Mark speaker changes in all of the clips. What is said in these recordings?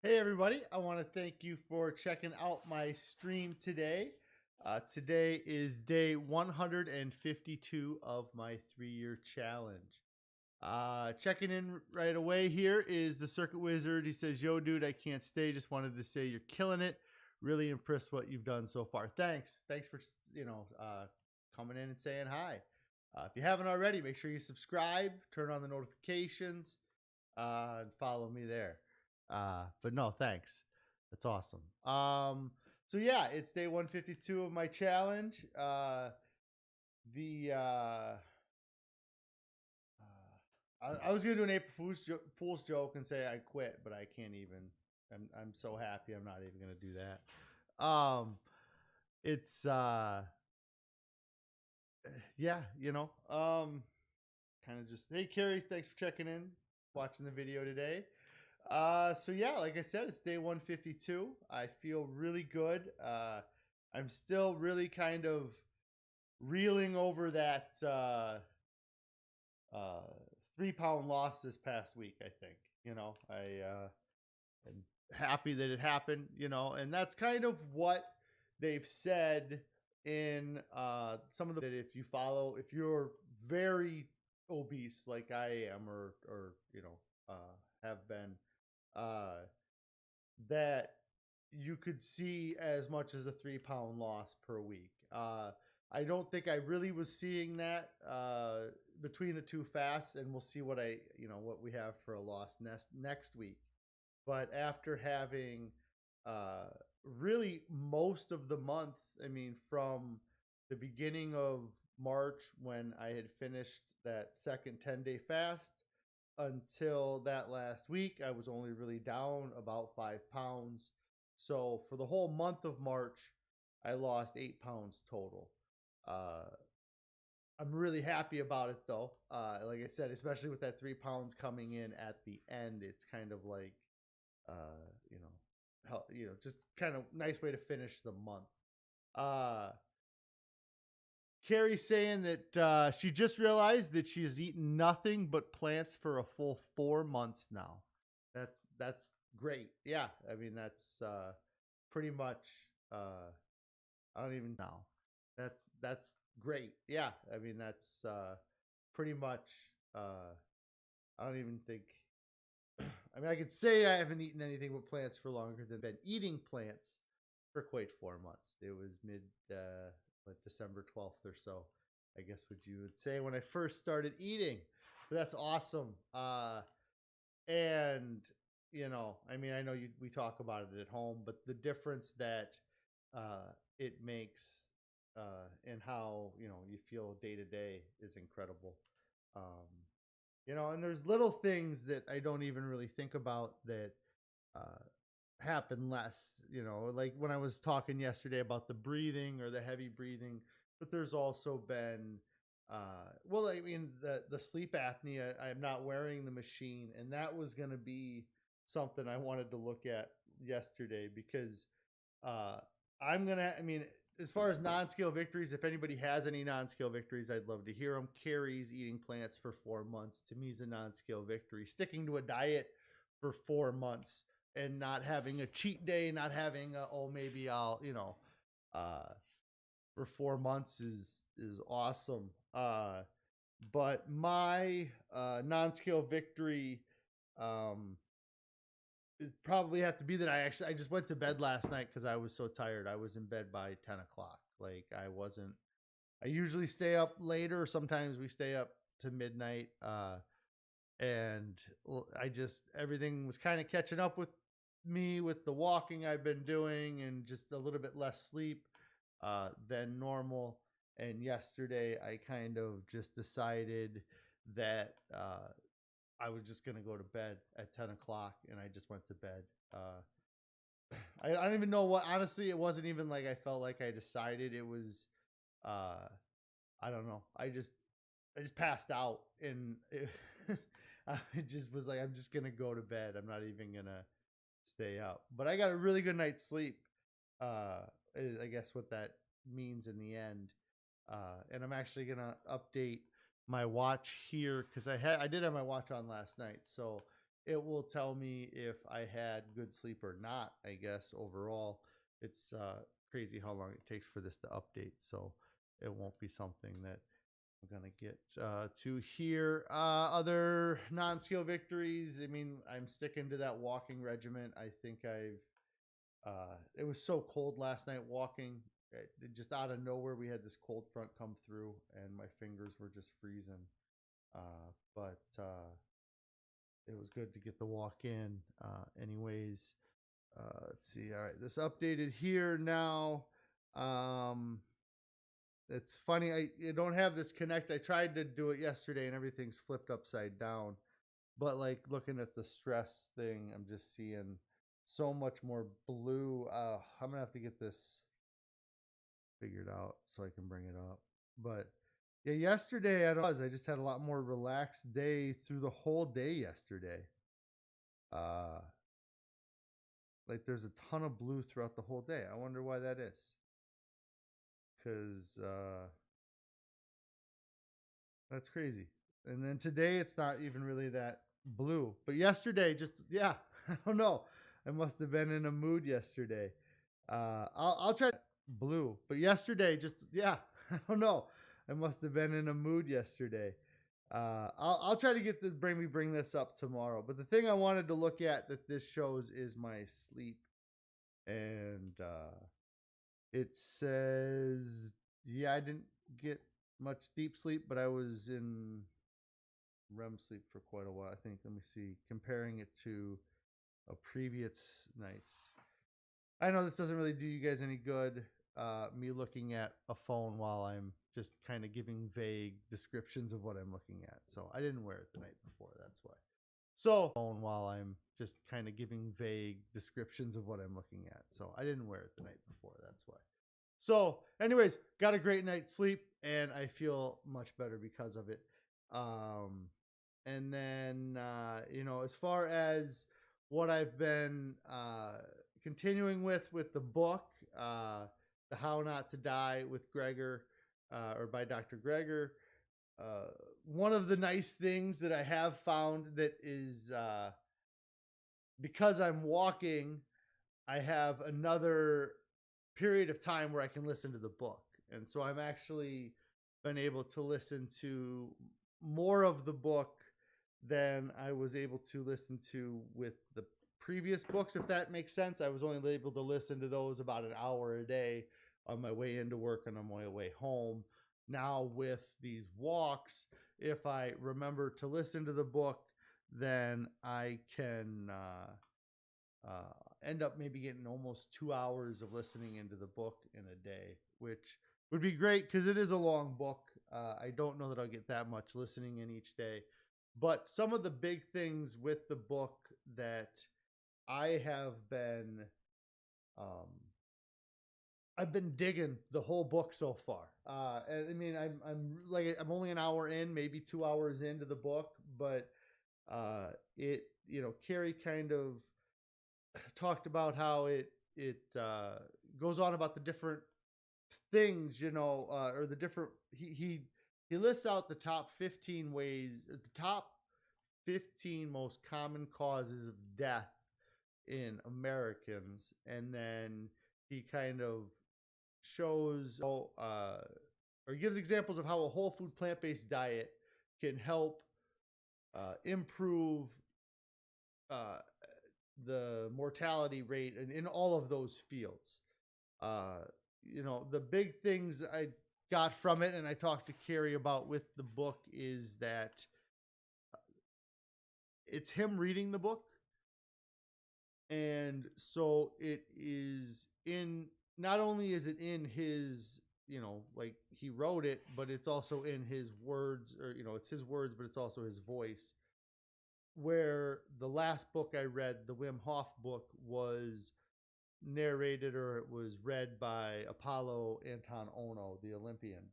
Speaker 1: Hey everybody, I want to thank you for checking out my stream today. Today is day 152 of my 3-year challenge. Checking in right away here is the Circuit Wizard. He says, "Yo, dude, I can't stay. Just wanted to say you're killing it. Really impressed what you've done so far. Thanks for coming in and saying hi. If you haven't already, make sure you subscribe, turn on the notifications, and follow me there. But no, thanks. That's awesome. So yeah, it's day 152 of my challenge. The I was gonna do an Fool's joke and say I quit, but I can't even. I'm so happy. I'm not even gonna do that. It's yeah, kind of just hey Carrie, thanks for checking in, watching the video today. So yeah, like I said, it's day 152. I feel really good. I'm still really kind of reeling over that uh 3 pound loss this past week. I think I am happy that it happened. And that's kind of what they've said in some of the that if you're very obese like I am or have been uh that you could see as much as a 3 pound loss per week. I don't think I really was seeing that between the two fasts, and we'll see what we have for a loss next week. But after having uh, really most of the month, I mean, from the beginning of March when I had finished that second 10-day fast until that last week, I was only really down about 5 pounds. So for the whole month of March, I lost 8 pounds total. Uh, I'm really happy about it though. Like I said, especially with that 3 pounds coming in at the end, it's kind of like, uh, just kind of nice way to finish the month. Uh, Carrie saying that she just realized that she has eaten nothing but plants for a full 4 months now. That's great. Yeah, I mean that's pretty much. I don't even know. That's great. Yeah, I mean that's pretty much. I don't even think. I mean, I could say I haven't eaten anything but plants for longer than been eating plants for quite 4 months. It was mid like December 12th or so, I guess what you would say when I first started eating. But that's awesome. And I mean, I know we talk about it at home, but the difference that it makes and how you feel day to day is incredible. Um, and there's little things that I don't even really think about that uh, happen less. Like when I was talking yesterday about the breathing or the heavy breathing, but there's also been, well, I mean, the sleep apnea. I'm not wearing the machine, and that was going to be something I wanted to look at yesterday because uh, I mean, as far as non-scale victories, if anybody has any non-scale victories, I'd love to hear them. Carrie's eating plants for 4 months to me is a non-scale victory. Sticking to a diet for 4 months and not having a cheat day, not having maybe I'll uh, for 4 months is awesome. But my non-scale victory um, it probably have to be that I just went to bed last night because I was so tired. I was in bed by 10 o'clock. Like I wasn't. I usually stay up later. Sometimes we stay up to midnight. And I just everything was kind of catching up with me with the walking I've been doing and just a little bit less sleep than normal. And yesterday I kind of just decided that I was just gonna go to bed at 10 o'clock, and I just went to bed. I don't even know what. Honestly, it wasn't even like I felt like I decided. It was, uh, I don't know. I just passed out, and I just was like, I'm just gonna go to bed. I'm not even gonna stay up. But I got a really good night's sleep. I guess what that means in the end. And I'm actually gonna update my watch here because I did have my watch on last night, so it will tell me if I had good sleep or not, I guess, overall. It's crazy how long it takes for this to update. So it won't be something that I'm going to get to here. Other non-skill victories. I mean, I'm sticking to that walking regiment. I think it was so cold last night walking. Just out of nowhere, we had this cold front come through, and my fingers were just freezing. But it was good to get the walk in. Anyways, let's see. All right, this updated here now. It's funny. I don't have this connect. I tried to do it yesterday, and everything's flipped upside down. But like looking at the stress thing, I'm just seeing so much more blue. I'm gonna have to get this figured out so I can bring it up. But yeah, yesterday I just had a lot more relaxed day through the whole day yesterday. Uh, like there's a ton of blue throughout the whole day. I wonder why that is. Cause that's crazy. And then today it's not even really that blue. But yesterday, just yeah, I don't know. I must have been in a mood yesterday. I'll try blue. But yesterday, just yeah, I don't know. I must have been in a mood yesterday. I'll try to bring this up tomorrow. But the thing I wanted to look at that this shows is my sleep, and it says yeah, I didn't get much deep sleep, but I was in REM sleep for quite a while. I think. Let me see. Comparing it to a previous nights. I know this doesn't really do you guys any good. Me looking at a phone while I'm just kind of giving vague descriptions of what I'm looking at. So I didn't wear it the night before. That's why. So phone while I'm just kind of giving vague descriptions of what I'm looking at. So I didn't wear it the night before. That's why. So, anyways, got a great night's sleep, and I feel much better because of it. Um, and then, as far as what I've been continuing with the book, The How Not to Die with Gregor, or by Dr. Gregor, one of the nice things that I have found that is because I'm walking, I have another period of time where I can listen to the book. And so I'm actually been able to listen to more of the book than I was able to listen to with the previous books, if that makes sense. I was only able to listen to those about an hour a day on my way into work and on my way home. Now, with these walks, if I remember to listen to the book, then I can end up maybe getting almost 2 hours of listening into the book in a day, which would be great because it is a long book. I don't know that I'll get that much listening in each day, but some of the big things with the book that I have been, um, I've been digging the whole book so far. I mean, I'm only an hour in, maybe 2 hours into the book, but Carrie kind of talked about how it goes on about the different things, or the different he lists out the top 15 ways, the top 15 most common causes of death in Americans, and then he kind of shows or gives examples of how a whole food plant-based diet can help improve uh, the mortality rate in all of those fields. The big things I got from it, and I talked to Carrie about with the book, is that it's him reading the book. And so it is in, not only is it in his, like he wrote it, but it's also in his words, or, it's his words, but it's also his voice. Where the last book I read, the Wim Hof book, was narrated, or it was read by Apollo Anton Ono, the Olympian.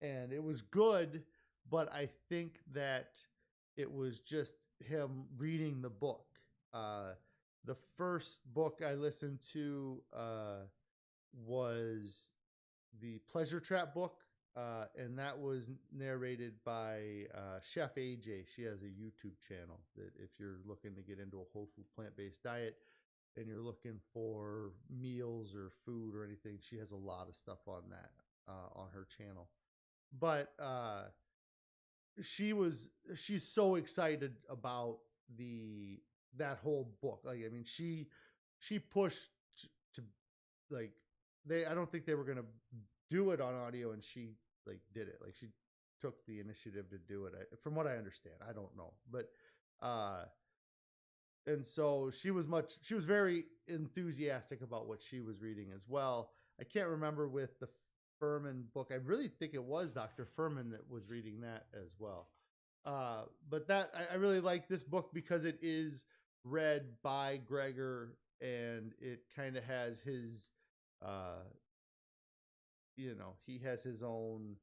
Speaker 1: And it was good, but I think that it was just him reading the book. The first book I listened to was the Pleasure Trap book. and that was narrated by Chef AJ. She has a YouTube channel that if you're looking to get into a whole food plant based diet and you're looking for meals or food or anything, she has a lot of stuff on that on her channel. But she's so excited about the that whole book. Like I mean, she pushed to like they. I don't think they were gonna do it on audio, and she like did it. Like she took the initiative to do it. From what I understand, I don't know, but uh, and so she was very enthusiastic about what she was reading as well. I can't remember with the Furman book. I really think it was Dr. Furman that was reading that as well. But that I really like this book because it is read by Gregor and it kind of has his uh, he has his own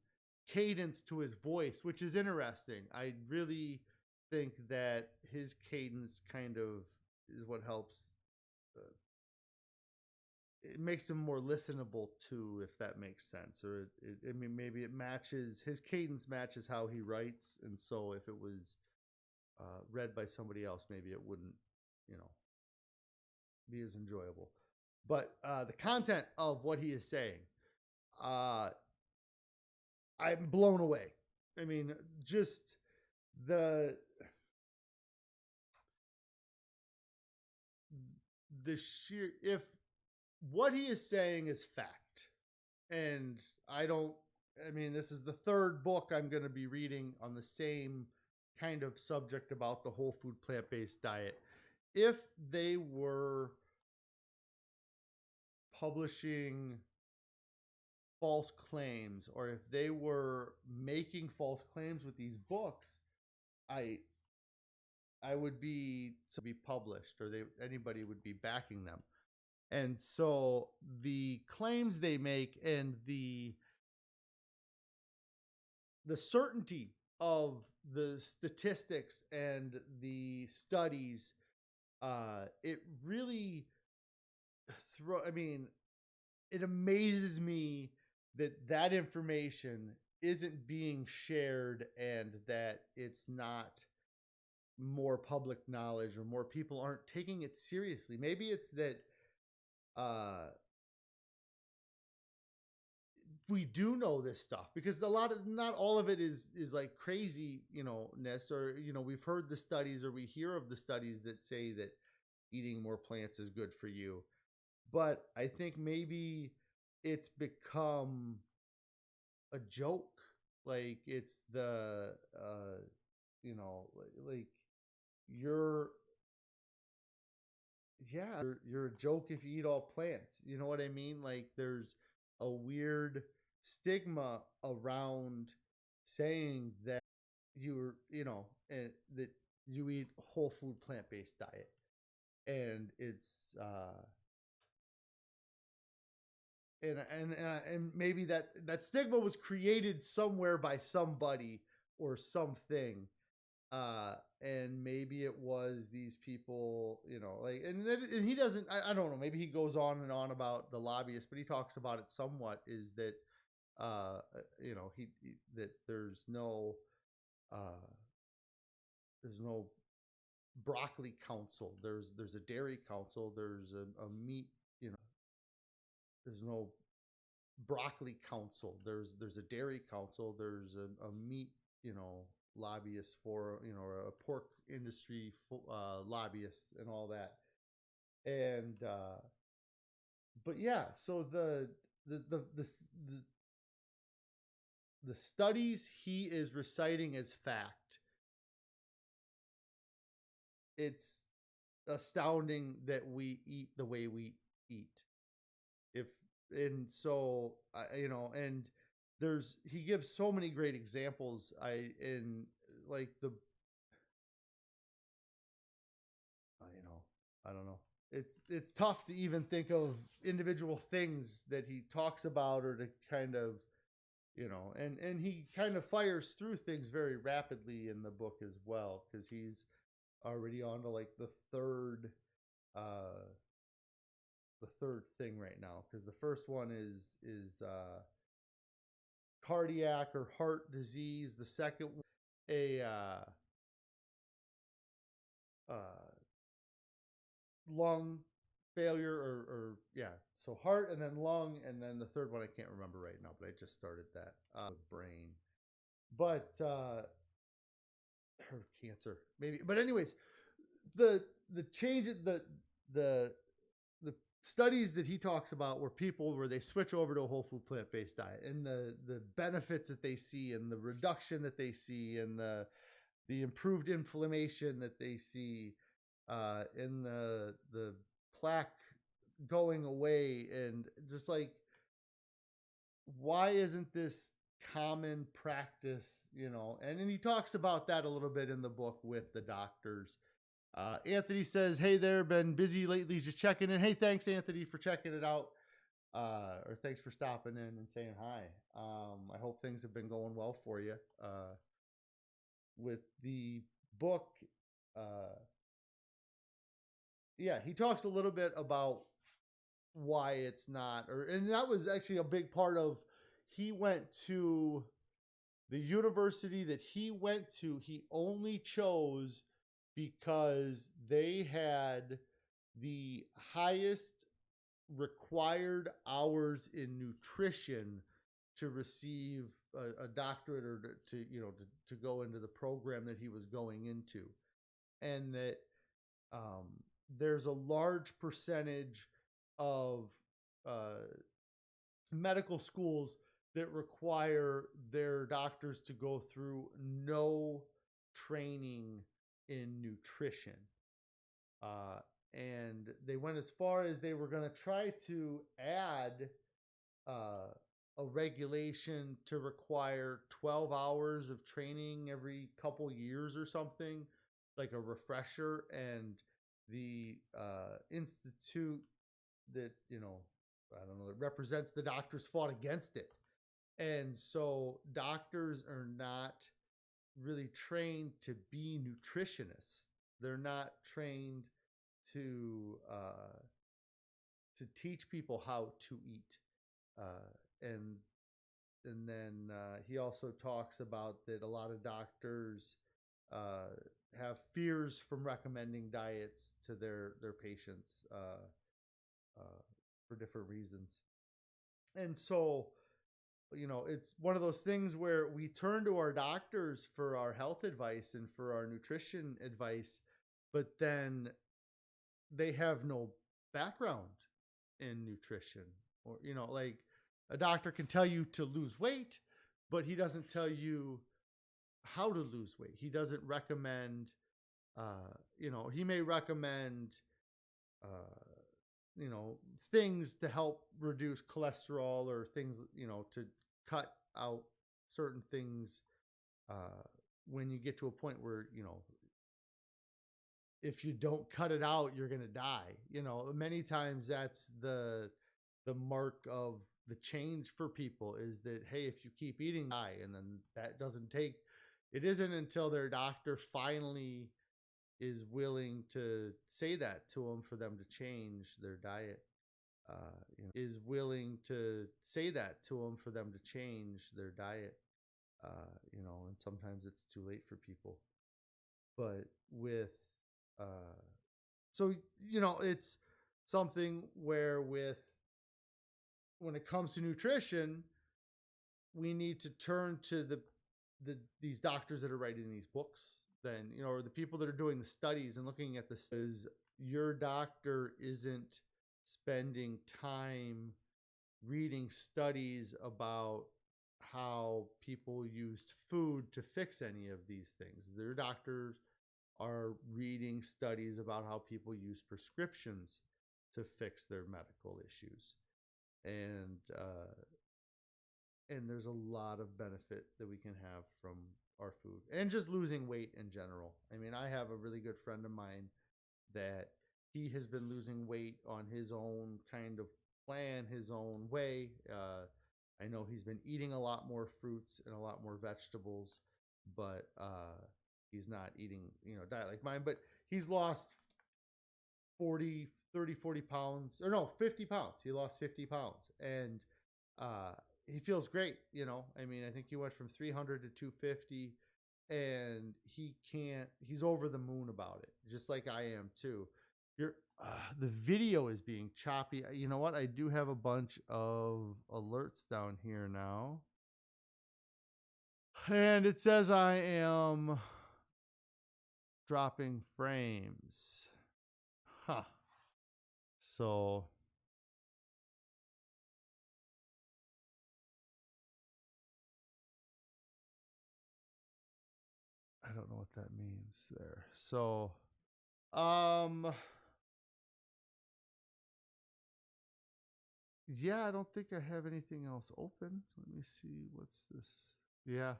Speaker 1: cadence to his voice, which is interesting. I really think that his cadence kind of is what helps. Uh, it makes him more listenable too, if that makes sense. Or I mean, maybe it matches his cadence matches how he writes, and so if it was read by somebody else, maybe it wouldn't, you know, be as enjoyable. But the content of what he is saying, uh, I'm blown away. I mean, just the the sheer if what he is saying is fact, and I don't. I mean, this is the third book I'm going to be reading on the same kind of subject about the whole food plant based diet. If they were publishing false claims or if they were making false claims with these books, I I would be published or they anybody would be backing them. And so the claims they make and the certainty of the statistics and the studies, it really I mean, it amazes me that that information isn't being shared and that it's not more public knowledge or more people aren't taking it seriously. Maybe it's that uh we do know this stuff because a lot of not all of it is like crazy, ness or we've heard the studies or we hear of the studies that say that eating more plants is good for you. But I think maybe it's become a joke. Like it's the like you're yeah, you're a joke if you eat all plants. You know what I mean? Like there's a weird stigma around saying that that you eat whole food plant based diet, and it's and maybe that stigma was created somewhere by somebody or something, and maybe it was these people, like, and he doesn't. I don't know. Maybe he goes on and on about the lobbyists, but he talks about it somewhat. Is that he that uh, there's no broccoli council. There's a dairy council. There's a meat. There's no broccoli council. There's a dairy council. There's a meat lobbyist for a pork industry lobbyist and all that. And but yeah, so the the the the, the studies he is reciting as fact, it's astounding that we eat the way we eat. If and so and there's he gives so many great examples. Like the I don't know. It's tough to even think of individual things that he talks about or to kind of and he kind of fires through things very rapidly in the book as well because he's already on to like uh the third thing right now because the first one is cardiac or heart disease. The second one, a uh, lung failure, or yeah, so heart and then lung, and then the third one I can't remember right now, but I just started that with brain. But or cancer maybe. But anyways, the change, the the studies that he talks about where people where they switch over to a whole food plant-based diet, and the benefits that they see, and the reduction that they see, and the improved inflammation that they see, and the plaque going away, and just like, why isn't this common practice, and then he talks about that a little bit in the book with the doctors. Anthony says, hey there, been busy lately, just checking in. Hey, thanks Anthony for checking it out, or thanks for stopping in and saying hi. I hope things have been going well for you with the book. uh, yeah, he talks a little bit about why it's not, and that was actually a big part of, he went to the university that he went to, he only chose because they had the highest required hours in nutrition to receive a doctorate, or to go into the program that he was going into. And that um, there's a large percentage of uh, medical schools that require their doctors to go through no training in nutrition. Uh, and they went as far as they were going to try to add uh, a regulation to require 12 hours of training every couple years or something, like a refresher. And the institute that, I don't know, that represents the doctors fought against it. And so doctors are not really trained to be nutritionists. They're not trained to teach people how to eat. And then he also talks about that a lot of doctors uh, have fears from recommending diets to their patients for different reasons. And so, it's one of those things where we turn to our doctors for our health advice and for our nutrition advice, but then they have no background in nutrition. Or, like, a doctor can tell you to lose weight, but he doesn't tell you how to lose weight. He doesn't recommend, he may recommend, uh, things to help reduce cholesterol, or things, to cut out certain things uh, when you get to a point where, if you don't cut it out, you're going to die. Many times that's the mark of the change for people, is that, hey, if you keep eating, die. And then that doesn't take, it isn't until their doctor finally is willing to say that to them for them to change their diet. Is willing to say that to them for them to change their diet. And sometimes it's too late for people. But with, uh, so, it's something where, when it comes to nutrition, we need to turn to these doctors that are writing these books, then, or the people that are doing the studies and looking at this. Is your doctor isn't spending time reading studies about how people used food to fix any of these things. Their doctors are reading studies about how people use prescriptions to fix their medical issues. And there's a lot of benefit that we can have from our food, and just losing weight in general. I mean, I have a really good friend of mine that he has been losing weight on his own kind of plan, his own way. I know he's been eating a lot more fruits and a lot more vegetables, but he's not eating, diet like mine. But he's lost 40 pounds, or no, 50 pounds. He lost 50 pounds. And he feels great. I mean, I think he went from 300 to 250, and he's over the moon about it, just like I am too. You're The video is being choppy. You know what? I do have a bunch of alerts down here now, and it says I am dropping frames. Huh. So I don't know what that means there. So, um, yeah, I don't think I have anything else open. Let me see. What's this? Yeah.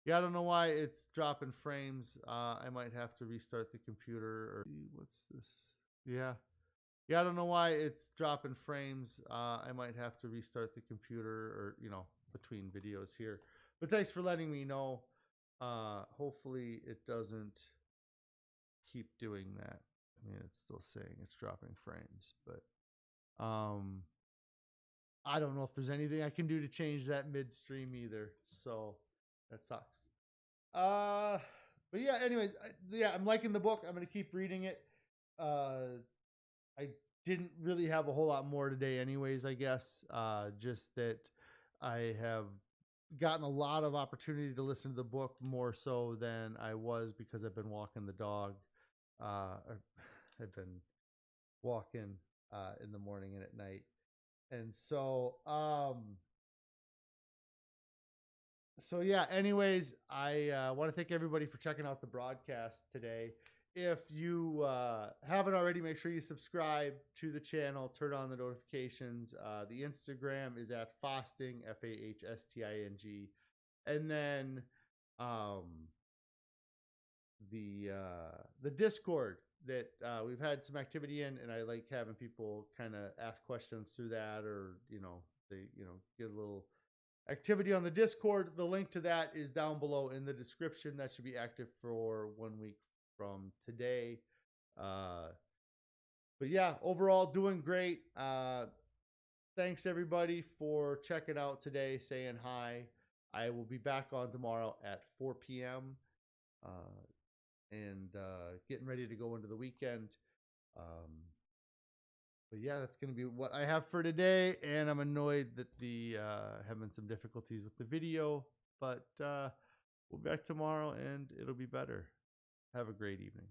Speaker 1: Yeah, I don't know why it's dropping frames. I might have to restart the computer or see what's this. Yeah. Yeah, I don't know why it's dropping frames. I might have to restart the computer or, between videos here. But thanks for letting me know. Hopefully it doesn't keep doing that. I mean, it's still saying it's dropping frames, but I don't know if there's anything I can do to change that midstream either. So that sucks. Uh, but yeah, anyways, yeah, I'm liking the book. I'm gonna keep reading it. Uh, I didn't really have a whole lot more today, anyways. I guess just that I have gotten a lot of opportunity to listen to the book more so than I was because I've been walking the dog. I've been walking in the morning and at night, and so yeah, anyways, I want to thank everybody for checking out the broadcast today. If you haven't already, make sure you subscribe to the channel, turn on the notifications. The Instagram is at Fasting, FAHSTING. And then um, the Discord that we've had some activity in, and I like having people kind of ask questions through that, or they get a little activity on the Discord. The link to that is down below in the description. That should be active for 1 week from today. But yeah, overall doing great. Thanks everybody for checking out today, saying hi. I will be back on tomorrow at 4 p.m. And getting ready to go into the weekend. Um, but yeah, that's going to be what I have for today. And I'm annoyed that the having some difficulties with the video, but we'll be back tomorrow and it'll be better. Have a great evening.